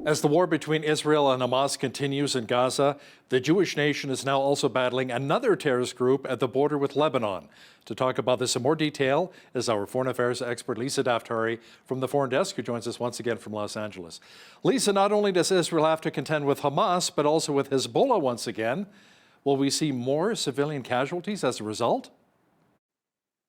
As the war between Israel and Hamas continues in Gaza, the Jewish nation is now also battling another terrorist group at the border with Lebanon. To talk about this in more detail is our foreign affairs expert Lisa Daftari from the Foreign Desk, who joins us once again from Los Angeles. Lisa, not only does Israel have to contend with Hamas, but also with Hezbollah once again. Will we see more civilian casualties as a result?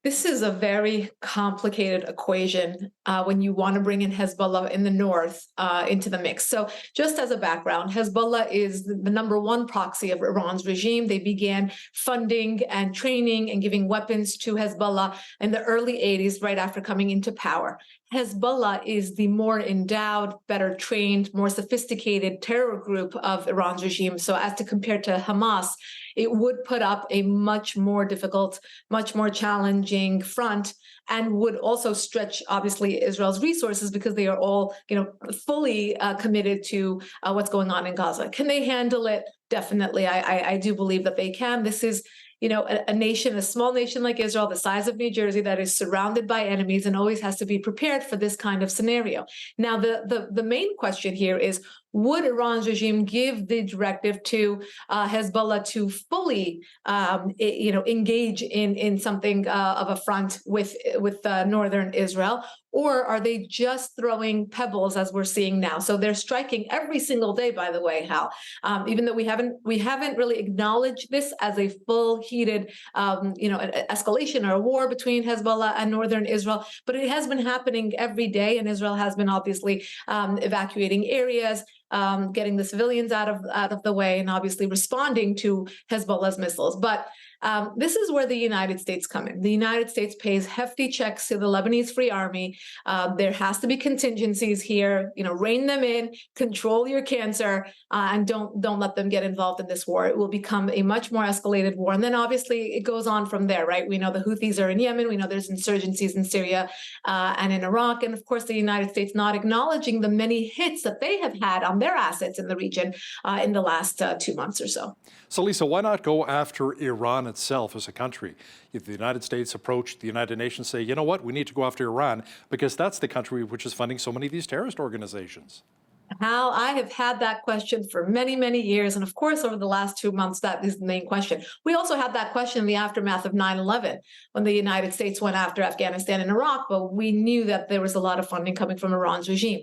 This is a very complicated equation when you want to bring in Hezbollah in the north into the mix. So just as a background, Hezbollah is the number one proxy of Iran's regime. They began funding and training and giving weapons to Hezbollah in the early 80s, right after coming into power. Hezbollah is the more endowed, better trained, more sophisticated terror group of Iran's regime. So as to compare to Hamas, it would put up a much more difficult, much more challenging front, and would also stretch, obviously, Israel's resources because they are all, fully committed to what's going on in Gaza. Can they handle it? Definitely. I do believe that they can. This is a nation, a small nation like Israel, the size of New Jersey, that is surrounded by enemies and always has to be prepared for this kind of scenario. Now, the main question here is, would Iran's regime give the directive to Hezbollah to fully, engage in something of a front with northern Israel? Or are they just throwing pebbles, as we're seeing now? So they're striking every single day, by the way, Hal. Even though we haven't really acknowledged this as a full heated, escalation or a war between Hezbollah and northern Israel, but it has been happening every day, and Israel has been obviously evacuating areas, getting the civilians out of the way, and obviously responding to Hezbollah's missiles. But this is where the United States come in. The United States pays hefty checks to the Lebanese Free Army. There has to be contingencies here. Rein them in, control your cancer, and don't let them get involved in this war. It will become a much more escalated war. And then obviously it goes on from there, right? We know the Houthis are in Yemen. We know there's insurgencies in Syria and in Iraq. And of course, the United States not acknowledging the many hits that they have had on their assets in the region in the last 2 months or so. So, Lisa, why not go after Iran itself as a country? If the United States approached the United Nations, say, you know what, we need to go after Iran because that's the country which is funding so many of these terrorist organizations. Hal, I have had that question for many, many years. And of course, over the last 2 months, that is the main question. We also had that question in the aftermath of 9/11, when the United States went after Afghanistan and Iraq, but we knew that there was a lot of funding coming from Iran's regime.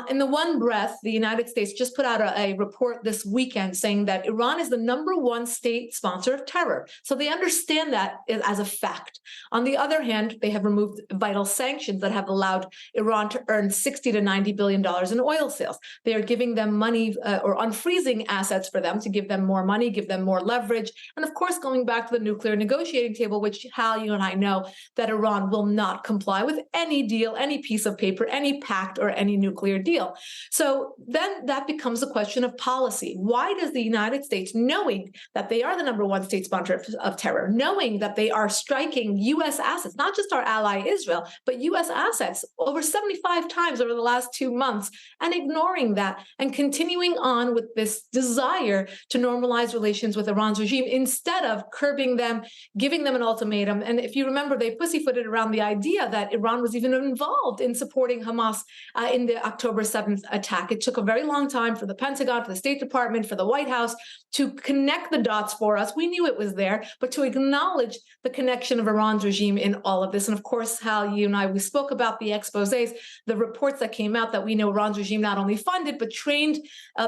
In the one breath, the United States just put out a report this weekend saying that Iran is the #1 state sponsor of terror. So they understand that as a fact. On the other hand, they have removed vital sanctions that have allowed Iran to earn $60 to $90 billion in oil sales. They are giving them money or unfreezing assets for them to give them more money, give them more leverage. And of course, going back to the nuclear negotiating table, which, Hal, you and I know that Iran will not comply with any deal, any piece of paper, any pact, or any nuclear deal. So then that becomes a question of policy. Why does the United States, knowing that they are the #1 state sponsor of terror, knowing that they are striking U.S. assets, not just our ally Israel, but U.S. assets over 75 times over the last 2 months, and ignoring that and continuing on with this desire to normalize relations with Iran's regime instead of curbing them, giving them an ultimatum? And if you remember, they pussyfooted around the idea that Iran was even involved in supporting Hamas in the October 7th attack. It took a very long time for the Pentagon, for the State Department, for the White House to connect the dots for us. We knew it was there, but to acknowledge the connection of Iran's regime in all of this. And of course, Hal, you and I, we spoke about the exposés, the reports that came out that we know Iran's regime not only funded, but trained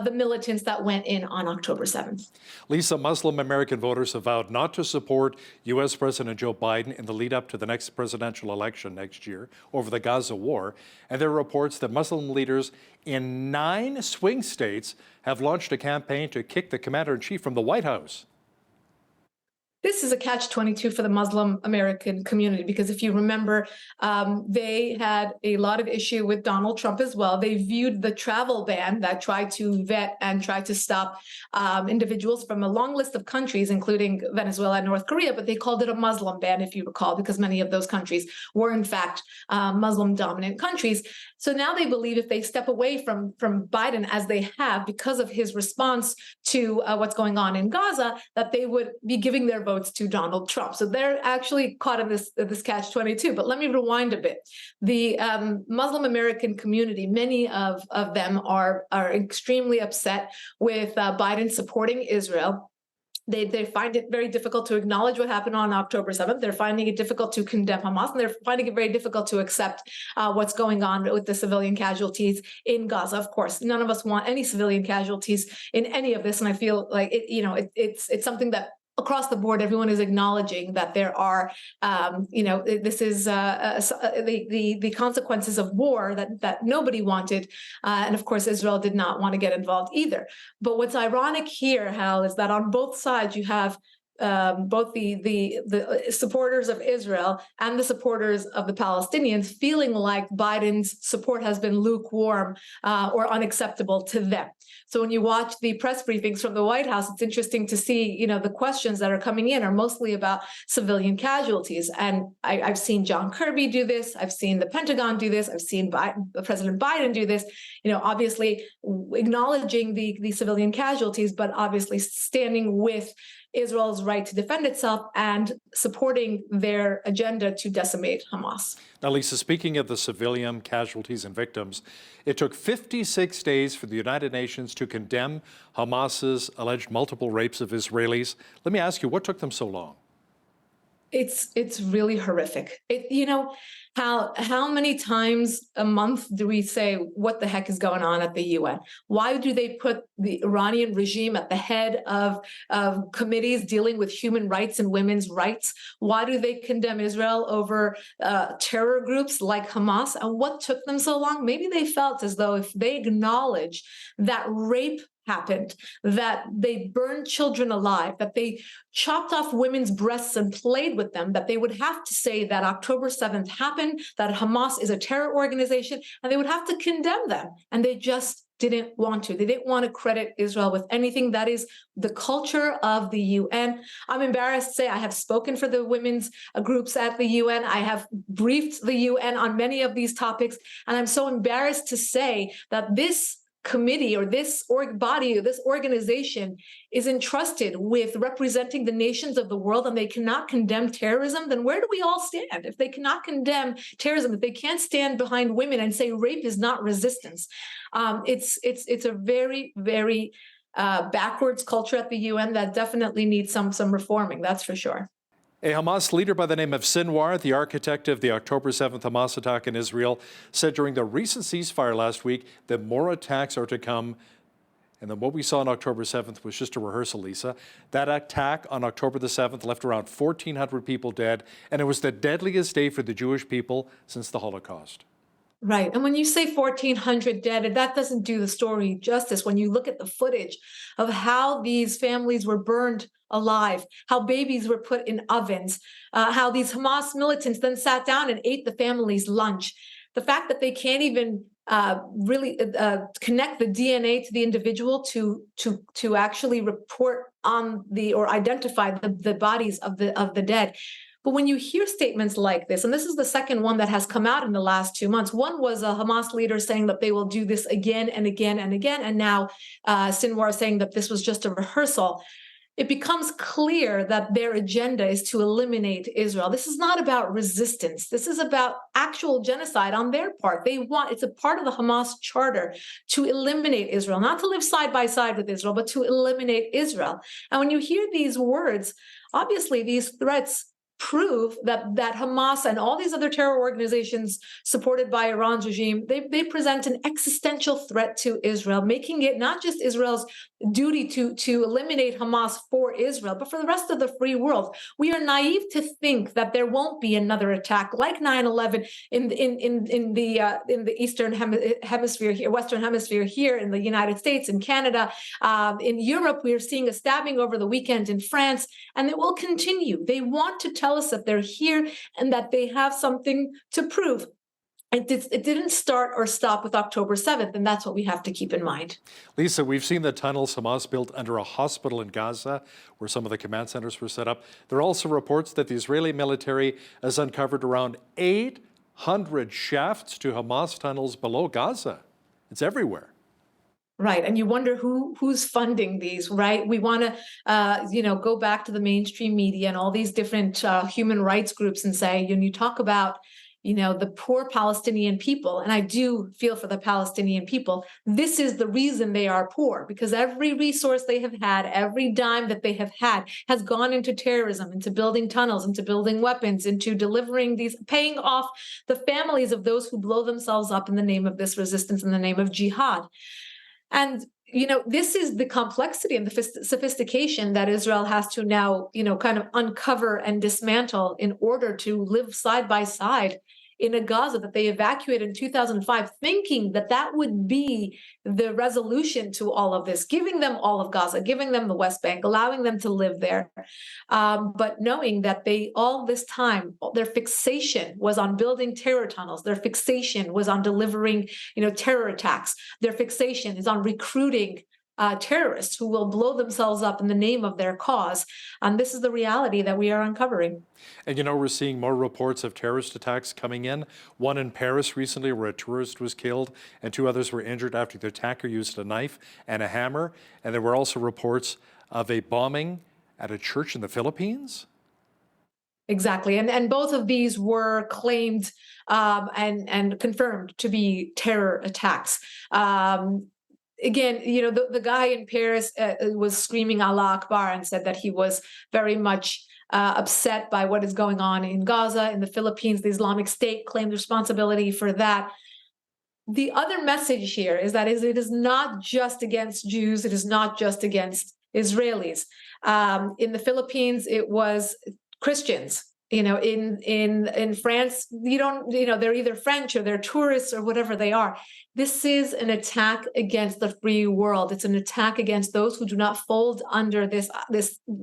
the militants that went in on October 7th. Lisa, Muslim American voters have vowed not to support U.S. President Joe Biden in the lead up to the next presidential election next year over the Gaza war. And there are reports that Muslim leaders in 9 swing states have launched a campaign to kick the commander-in-chief from the White House. This is a catch-22 for the Muslim American community, because if you remember, they had a lot of issue with Donald Trump as well. They viewed the travel ban that tried to vet and tried to stop individuals from a long list of countries, including Venezuela and North Korea, but they called it a Muslim ban, if you recall, because many of those countries were in fact Muslim-dominant countries. So now they believe if they step away from Biden, as they have because of his response to what's going on in Gaza, that they would be giving their votes to Donald Trump. So they're actually caught in this catch-22. But let me rewind a bit. The Muslim American community, many of them are extremely upset with Biden supporting Israel. They find it very difficult to acknowledge what happened on October 7th. They're finding it difficult to condemn Hamas, and they're finding it very difficult to accept what's going on with the civilian casualties in Gaza. Of course, none of us want any civilian casualties in any of this, and I feel like it's something that across the board, everyone is acknowledging that there are, this is the consequences of war that nobody wanted, and of course Israel did not want to get involved either. But what's ironic here, Hal, is that on both sides you have both the supporters of Israel and the supporters of the Palestinians feeling like Biden's support has been lukewarm or unacceptable to them. So when you watch the press briefings from the White House, it's interesting to see, the questions that are coming in are mostly about civilian casualties. And I've seen John Kirby do this. I've seen the Pentagon do this. I've seen President Biden do this, obviously acknowledging the civilian casualties, but obviously standing with Israel's right to defend itself and supporting their agenda to decimate Hamas. Now, Lisa, speaking of the civilian casualties and victims, it took 56 days for the United Nations to condemn Hamas's alleged multiple rapes of Israelis. Let me ask you, what took them so long? It's really horrific. How many times a month do we say, what the heck is going on at the UN? Why do they put the Iranian regime at the head of committees dealing with human rights and women's rights? Why do they condemn Israel over terror groups like Hamas? And what took them so long? Maybe they felt as though if they acknowledge that rape happened, that they burned children alive, that they chopped off women's breasts and played with them, that they would have to say that October 7th happened, that Hamas is a terror organization, and they would have to condemn them. And they just didn't want to. They didn't want to credit Israel with anything. That is the culture of the UN. I'm embarrassed to say I have spoken for the women's groups at the UN. I have briefed the UN on many of these topics. And I'm so embarrassed to say that this committee or this body or this organization is entrusted with representing the nations of the world, and they cannot condemn terrorism, then where do we all stand? If they cannot condemn terrorism, if they can't stand behind women and say rape is not resistance, it's a very, very backwards culture at the UN that definitely needs some reforming, that's for sure. A Hamas leader by the name of Sinwar, the architect of the October 7th Hamas attack in Israel, said during the recent ceasefire last week that more attacks are to come. And then what we saw on October 7th was just a rehearsal, Lisa. That attack on October the 7th left around 1,400 people dead, and it was the deadliest day for the Jewish people since the Holocaust. Right. And when you say 1,400 dead, that doesn't do the story justice. When you look at the footage of how these families were burned alive, how babies were put in ovens, how these Hamas militants then sat down and ate the family's lunch. The fact that they can't even really connect the DNA to the individual to actually report on or identify the bodies of the dead. But when you hear statements like this, and this is the second one that has come out in the last 2 months, one was a Hamas leader saying that they will do this again and again and again, and now Sinwar saying that this was just a rehearsal. It becomes clear that their agenda is to eliminate Israel. This is not about resistance. This is about actual genocide on their part. It's a part of the Hamas charter to eliminate Israel, not to live side by side with Israel, but to eliminate Israel. And when you hear these words, obviously these threats prove that Hamas and all these other terror organizations supported by Iran's regime, they present an existential threat to Israel, making it not just Israel's duty to eliminate Hamas for Israel, but for the rest of the free world. We are naive to think that there won't be another attack like 9/11 in the Eastern Hemisphere here, Western Hemisphere here in the United States, in Canada, in Europe. We are seeing a stabbing over the weekend in France, and it will continue. They want to tell us that they're here and that they have something to prove. It didn't start or stop with October 7th, and that's what we have to keep in mind. Lisa, we've seen the tunnels Hamas built under a hospital in Gaza, where some of the command centers were set up. There are also reports that the Israeli military has uncovered around 800 shafts to Hamas tunnels below Gaza. It's everywhere. Right, and you wonder who's funding these, right? We want to, go back to the mainstream media and all these different human rights groups and say, when you talk about, the poor Palestinian people, and I do feel for the Palestinian people, this is the reason they are poor, because every resource they have had, every dime that they have had, has gone into terrorism, into building tunnels, into building weapons, into delivering these, paying off the families of those who blow themselves up in the name of this resistance, in the name of jihad. And this is the complexity and the sophistication that Israel has to now, kind of uncover and dismantle in order to live side by side in a Gaza that they evacuated in 2005, thinking that that would be the resolution to all of this, giving them all of Gaza, giving them the West Bank, allowing them to live there. But knowing that they, all this time, their fixation was on building terror tunnels. Their fixation was on delivering, terror attacks. Their fixation is on recruiting terrorists who will blow themselves up in the name of their cause. And this is the reality that we are uncovering. And we're seeing more reports of terrorist attacks coming in. One in Paris recently where a tourist was killed and 2 others were injured after the attacker used a knife and a hammer. And there were also reports of a bombing at a church in the Philippines. Exactly. And both of these were claimed and confirmed to be terror attacks. Again, the guy in Paris was screaming Allah Akbar and said that he was very much upset by what is going on in Gaza. In the Philippines, the Islamic State claimed responsibility for that. The other message here is that it is not just against Jews. It is not just against Israelis. In the Philippines, it was Christians. In France, they're either French or they're tourists or whatever they are. This is an attack against the free world. It's an attack against those who do not fold under this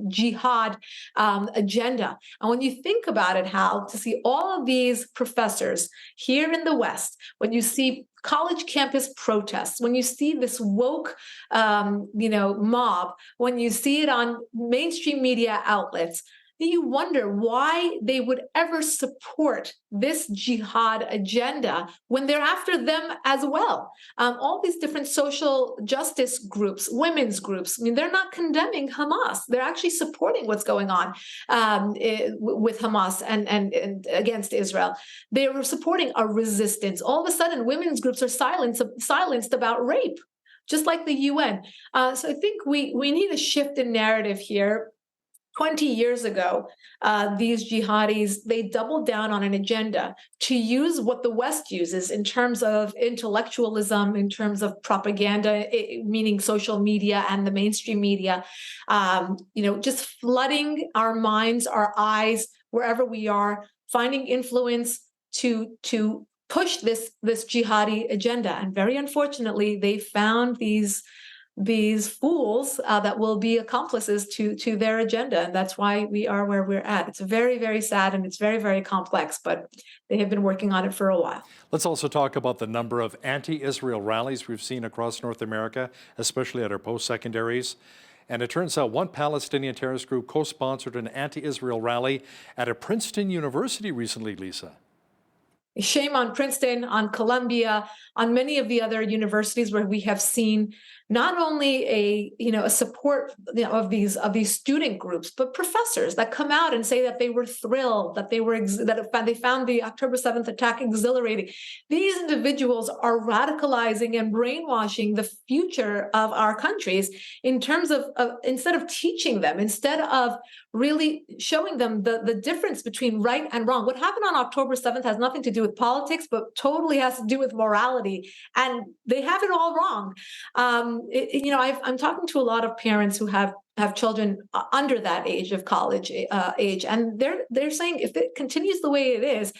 jihad agenda. And when you think about it, Hal, to see all of these professors here in the West, when you see college campus protests, when you see this woke, mob, when you see it on mainstream media outlets, you wonder why they would ever support this jihad agenda when they're after them as well. All these different social justice groups, women's groups, they're not condemning Hamas. They're actually supporting what's going on with Hamas and against Israel. They were supporting a resistance. All of a sudden, women's groups are silenced about rape, just like the UN. So I think we need a shift in narrative here. 20 years ago, these jihadis, they doubled down on an agenda to use what the West uses in terms of intellectualism, in terms of propaganda, meaning social media and the mainstream media, just flooding our minds, our eyes, wherever we are, finding influence to push this jihadi agenda. And very unfortunately, they found these fools that will be accomplices to their agenda. And that's why we are where we're at. It's very, very sad and it's very, very complex, but they have been working on it for a while. Let's also talk about the number of anti-Israel rallies we've seen across North America, especially at our post-secondaries. And it turns out one Palestinian terrorist group co-sponsored an anti-Israel rally at a Princeton University recently, Lisa. Shame on Princeton, on Columbia, on many of the other universities where we have seen not only a support of these student groups, but professors that come out and say that they were thrilled, that they found the October 7th attack exhilarating. These individuals are radicalizing and brainwashing the future of our countries in terms of instead of teaching them, instead of really showing them the difference between right and wrong. What happened on October 7th has nothing to do with politics, but totally has to do with morality. And they have it all wrong. I'm talking to a lot of parents who have children under that age of college age, and they're saying if it continues the way it is,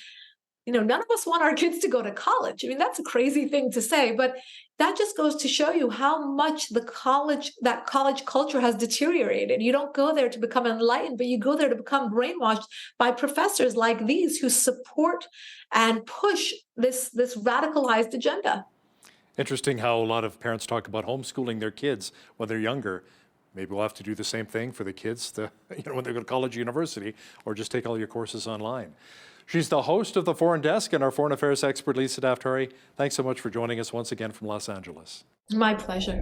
none of us want our kids to go to college. That's a crazy thing to say, but that just goes to show you how much that college culture has deteriorated. You don't go there to become enlightened, but you go there to become brainwashed by professors like these who support and push this radicalized agenda. Interesting how a lot of parents talk about homeschooling their kids when they're younger. Maybe we'll have to do the same thing for the kids when they go to college or university, or just take all your courses online. She's the host of the Foreign Desk and our foreign affairs expert, Lisa Daftari. Thanks so much for joining us once again from Los Angeles. My pleasure.